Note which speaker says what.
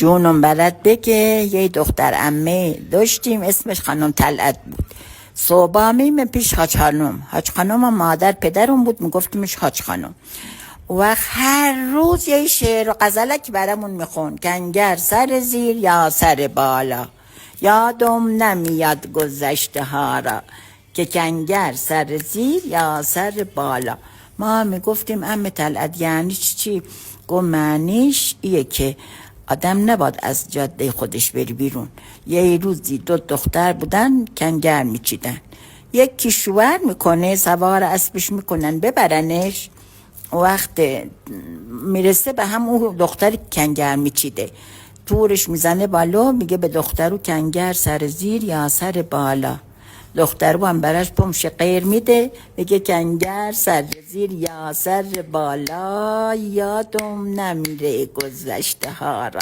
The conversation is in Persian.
Speaker 1: جونم بلد بگه یه دختر عمه داشتیم اسمش خانم طلعت بود. صبح میمه پیش حاج خانم. حاج خانم هم مادر پدرم بود، میگفتیمش حاج خانم. و هر روز یه شعر و غزلک برامون میخون. کنگر سر زیر یا سر بالا، یادم نمیاد گذشته ها را، که کنگر سر زیر یا سر بالا. ما میگفتیم عمه طلعت یعنی چی؟ گفت معنیش ایه که آدم نباد از جاده خودش بری بیرون. یه روزی دو دختر بودن کنگر میچیدن، یکی شوهر میکنه سوار اسبش میکنن ببرنش، وقت میرسه به هم اون دختر کنگر میچیده تورش میزنه بالا، میگه به دخترو کنگر سر زیر یا سر بالا. دخترو هم براش پمش غیر میده، میگه کنگر سر زیر یا سر بالا، یادم نمیره گذشته ها را.